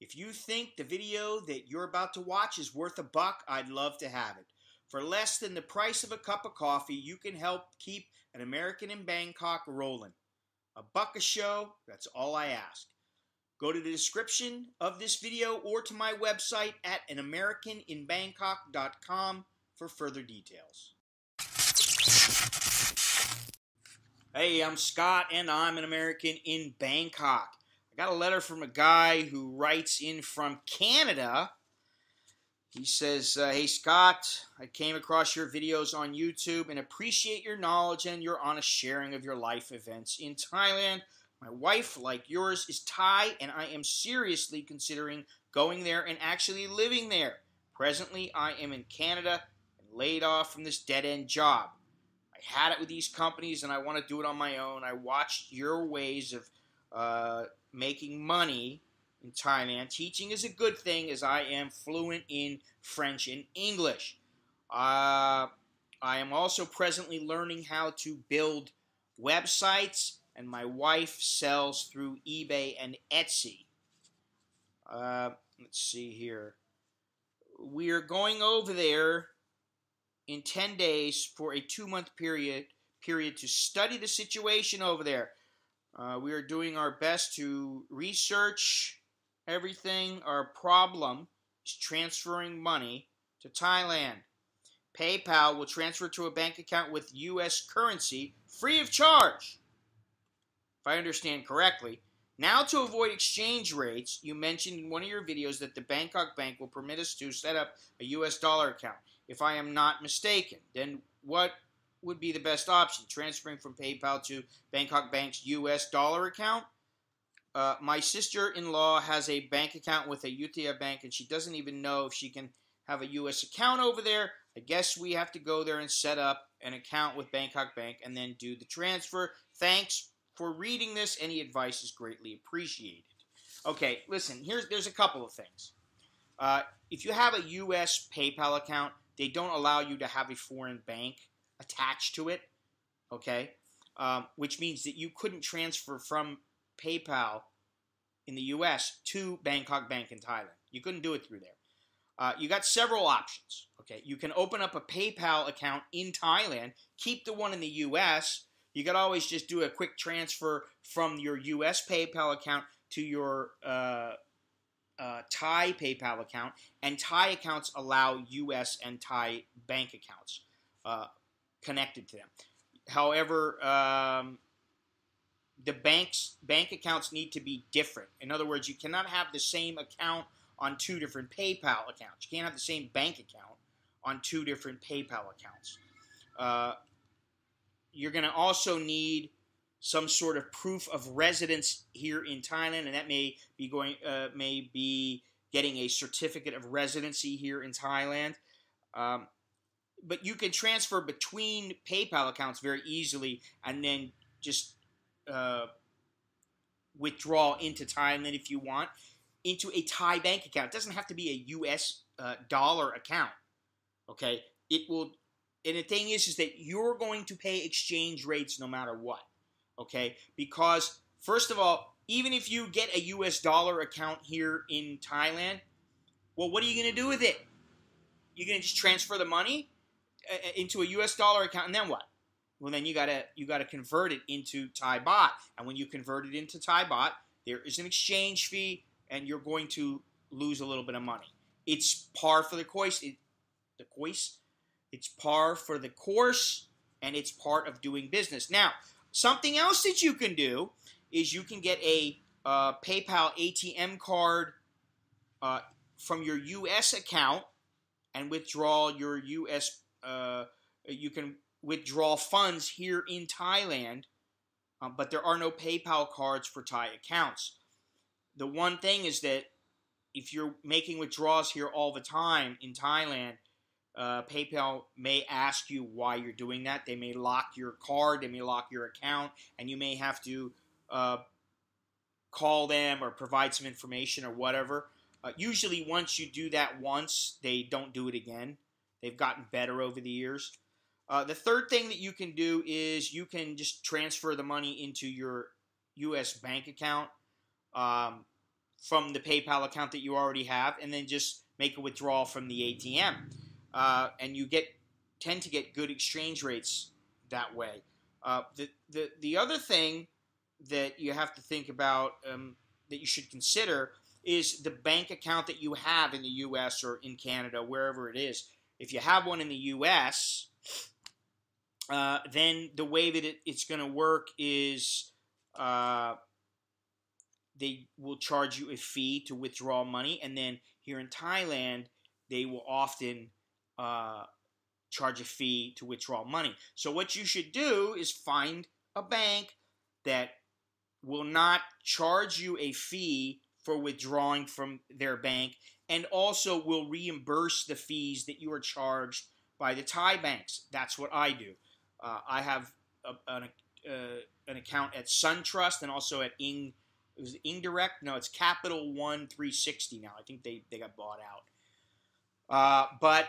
If you think the video that you're about to watch is worth $1, I'd love to have it. For less than the price of a cup of coffee, you can help keep An American in Bangkok rolling. $1 a show, that's all I ask. Go to the description of this video or to my website at anamericaninbangkok.com for further details. Hey, I'm Scott, and I'm an American in Bangkok. I got a letter from a guy who writes in from Canada. He says, hey, Scott, I came across your videos on YouTube and appreciate your knowledge and your honest sharing of your life events in Thailand. My wife, like yours, is Thai, and I am seriously considering going there and actually living there. Presently, I am in Canada and laid off from this dead-end job. I had it with these companies, and I want to do it on my own. I watched your ways of making money in Thailand. Teaching is a good thing, as I am fluent in French and English. I am also presently learning how to build websites, and my wife sells through eBay and Etsy. Let's see here. We are going over there in 10 days for a 2-month period to study the situation over there. We are doing our best to research everything. Our problem is transferring money to Thailand. PayPal will transfer to a bank account with U.S. currency free of charge, if I understand correctly. Now, to avoid exchange rates, you mentioned in one of your videos that the Bangkok Bank will permit us to set up a U.S. dollar account. If I am not mistaken, then what would be the best option? Transferring from PayPal to Bangkok Bank's U.S. dollar account? My sister-in-law has a bank account with a UTI bank, and she doesn't even know if she can have a U.S. account over there. I guess we have to go there and set up an account with Bangkok Bank and then do the transfer. Thanks for reading this. Any advice is greatly appreciated. Okay, listen, there's a couple of things. If you have a U.S. PayPal account, they don't allow you to have a foreign bank attached to it, okay? Which means that you couldn't transfer from PayPal in the U.S. to Bangkok Bank in Thailand. You couldn't do it through there. You got several options, okay? You can open up a PayPal account in Thailand, keep the one in the U.S. You could always just do a quick transfer from your U.S. PayPal account to your Thai PayPal account, and Thai accounts allow U.S. and Thai bank accounts connected to them. However, the bank accounts need to be different. In other words, you cannot have the same account on 2 different PayPal accounts. You can't have the same bank account on 2 different PayPal accounts. You're going to also need some sort of proof of residence here in Thailand, and that may be getting a certificate of residency here in Thailand. But you can transfer between PayPal accounts very easily, and then just withdraw into Thailand if you want, into a Thai bank account. It doesn't have to be a U.S. Dollar account. Okay, it will. And the thing is that you're going to pay exchange rates no matter what, okay? Because, first of all, even if you get a U.S. dollar account here in Thailand, well, what are you going to do with it? You're going to just transfer the money into a U.S. dollar account, and then what? Well, then you gotta convert it into Thai baht. And when you convert it into Thai baht, there is an exchange fee, and you're going to lose a little bit of money. It's par for the course. It's par for the course, and it's part of doing business. Now, something else that you can do is you can get a PayPal ATM card from your U.S. account and withdraw your U.S. You can withdraw funds here in Thailand, but there are no PayPal cards for Thai accounts. The one thing is that if you're making withdrawals here all the time in Thailand, PayPal may ask you why you're doing that. They may lock your card, they may lock your account, and you may have to call them or provide some information or whatever. Usually once you do that once, they don't do it again. They've gotten better over the years. The third thing that you can do is you can just transfer the money into your U.S. bank account from the PayPal account that you already have, and then just make a withdrawal from the ATM. And you tend to get good exchange rates that way. The other thing that you have to think about, that you should consider, is the bank account that you have in the U.S. or in Canada, wherever it is. If you have one in the U.S., then the way that it's going to work is they will charge you a fee to withdraw money, and then here in Thailand, they will often charge a fee to withdraw money. So what you should do is find a bank that will not charge you a fee for withdrawing from their bank, and also will reimburse the fees that you are charged by the Thai banks. That's what I do. I have an account at SunTrust and also at Indirect. No, it's Capital One 360 now. I think they got bought out. But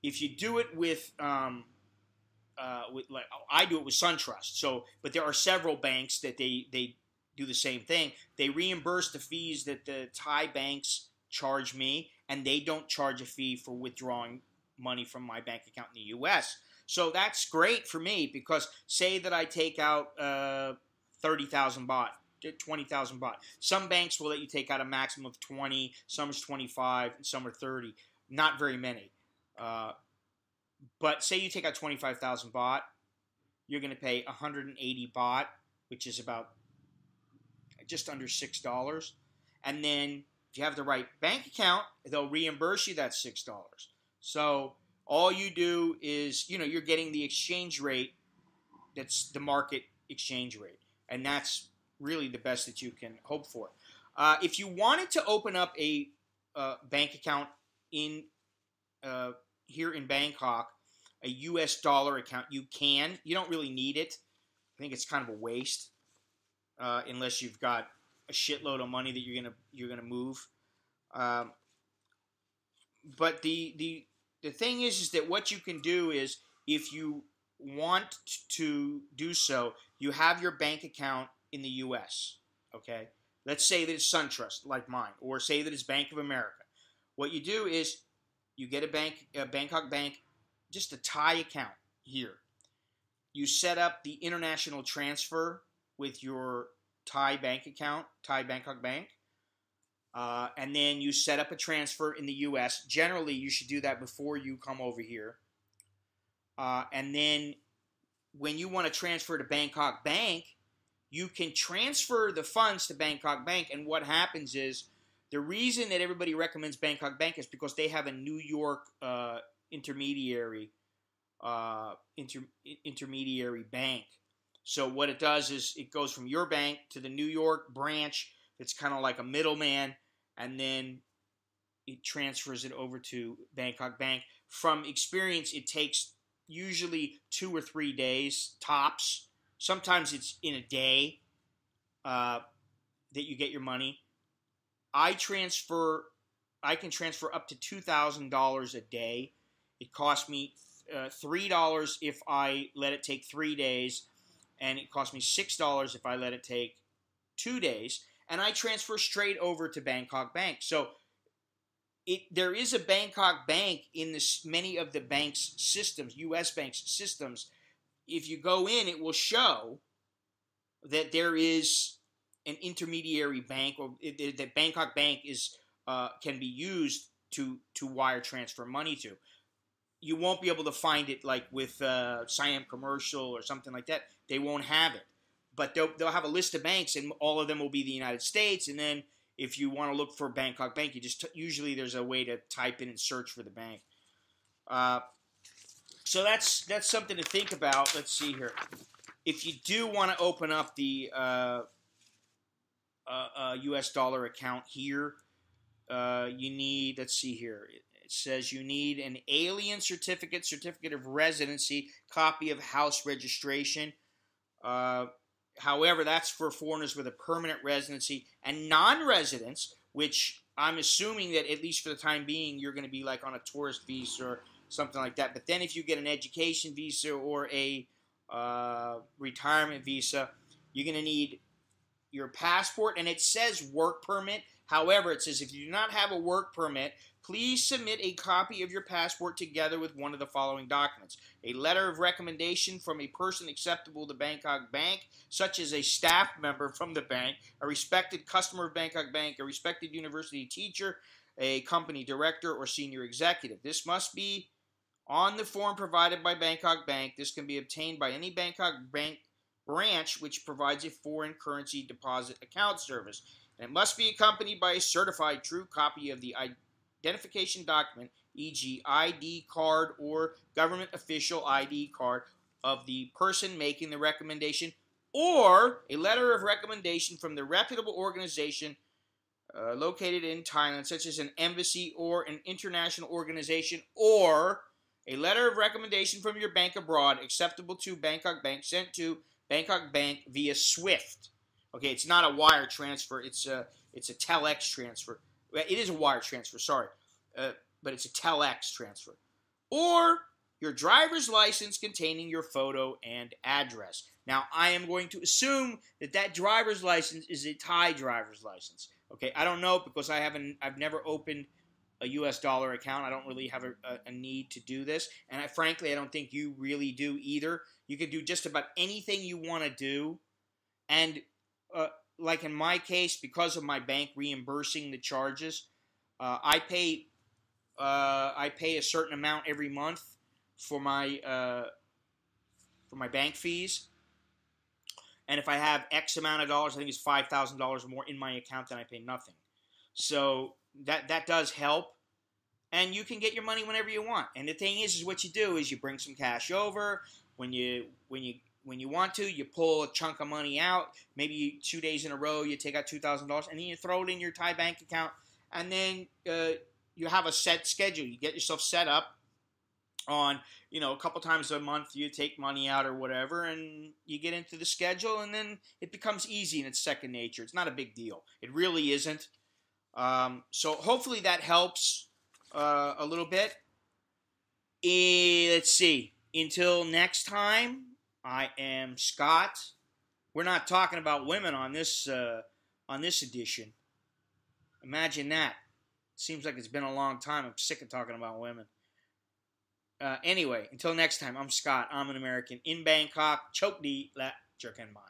if you do it with like I do it with SunTrust. So, but there are several banks that they do the same thing. They reimburse the fees that the Thai banks charge me, and they don't charge a fee for withdrawing money from my bank account in the U.S. So that's great for me, because say that I take out 30,000 baht, 20,000 baht. Some banks will let you take out a maximum of 20, some is 25, and some are 30. Not very many. But say you take out 25,000 baht, you're going to pay 180 baht, which is about just under $6. And then if you have the right bank account, they'll reimburse you that $6. So all you do is, you're getting the exchange rate that's the market exchange rate. And that's really the best that you can hope for. If you wanted to open up a bank account in here in Bangkok, a U.S. dollar account, you can. You don't really need it. I think it's kind of a waste, unless you've got a shitload of money that you're gonna move. But the thing is that what you can do is, if you want to do so, you have your bank account in the U.S. Okay, let's say that it's SunTrust, like mine, or say that it's Bank of America. What you do is you get a Bangkok Bank, just a Thai account here. You set up the international transfer with your Thai bank account, Thai Bangkok Bank, and then you set up a transfer in the U.S. Generally, you should do that before you come over here. And then when you want to transfer to Bangkok Bank, you can transfer the funds to Bangkok Bank, and what happens is, the reason that everybody recommends Bangkok Bank is because they have a New York intermediary bank. So what it does is it goes from your bank to the New York branch. It's kind of like a middleman, and then it transfers it over to Bangkok Bank. From experience, it takes usually 2 or 3 days tops. Sometimes it's in a day that you get your money. I can transfer up to $2,000 a day. It costs me $3 if I let it take 3 days, and it costs me $6 if I let it take 2 days. And I transfer straight over to Bangkok Bank. So there is a Bangkok Bank in many of the banks' systems, U.S. banks' systems. If you go in, it will show that there is an intermediary bank, or that Bangkok Bank can be used to wire transfer money to. You won't be able to find it like with Siam Commercial or something like that. They won't have it. But they'll have a list of banks, and all of them will be the United States. And then if you want to look for Bangkok Bank, you just usually there's a way to type in and search for the bank. So that's something to think about. Let's see here. If you do want to open up the U.S. dollar account here, you need, let's see here. It says you need an alien certificate, certificate of residency, copy of house registration. However, that's for foreigners with a permanent residency, and non-residents, which I'm assuming that at least for the time being, you're going to be like on a tourist visa or something like that. But then if you get an education visa or a retirement visa, you're going to need your passport, and it says work permit. However, it says if you do not have a work permit, please submit a copy of your passport together with one of the following documents: a letter of recommendation from a person acceptable to Bangkok Bank, such as a staff member from the bank, a respected customer of Bangkok Bank, a respected university teacher, a company director, or senior executive. This must be on the form provided by Bangkok Bank. This can be obtained by any Bangkok Bank branch which provides a foreign currency deposit account service. And it must be accompanied by a certified true copy of the identification document, e.g. ID card or government official ID card of the person making the recommendation, or a letter of recommendation from the reputable organization located in Thailand, such as an embassy or an international organization, or a letter of recommendation from your bank abroad acceptable to Bangkok Bank sent to Bangkok Bank via SWIFT. Okay, it's not a wire transfer. It's a telex transfer. It is a wire transfer, sorry. But it's a telex transfer. Or your driver's license containing your photo and address. Now, I am going to assume that that driver's license is a Thai driver's license. Okay, I don't know because I've never opened a US dollar account. I don't really have a need to do this. And frankly, I don't think you really do either. You can do just about anything you want to do. And like in my case, because of my bank reimbursing the charges, I pay a certain amount every month for my bank fees. And if I have X amount of dollars, I think it's $5,000 or more in my account, then I pay nothing. So that does help. And you can get your money whenever you want. And the thing is what you do is you bring some cash over. When you want to, you pull a chunk of money out. Maybe 2 days in a row, you take out $2,000, and then you throw it in your Thai bank account. And then you have a set schedule. You get yourself set up on, a couple times a month you take money out or whatever, and you get into the schedule, and then it becomes easy and it's second nature. It's not a big deal. It really isn't. So hopefully that helps a little bit. Let's see. Until next time, I am Scott. We're not talking about women on this edition. Imagine that. Seems like it's been a long time. I'm sick of talking about women. Anyway, until next time, I'm Scott. I'm an American in Bangkok. Chok di la jerkin mai.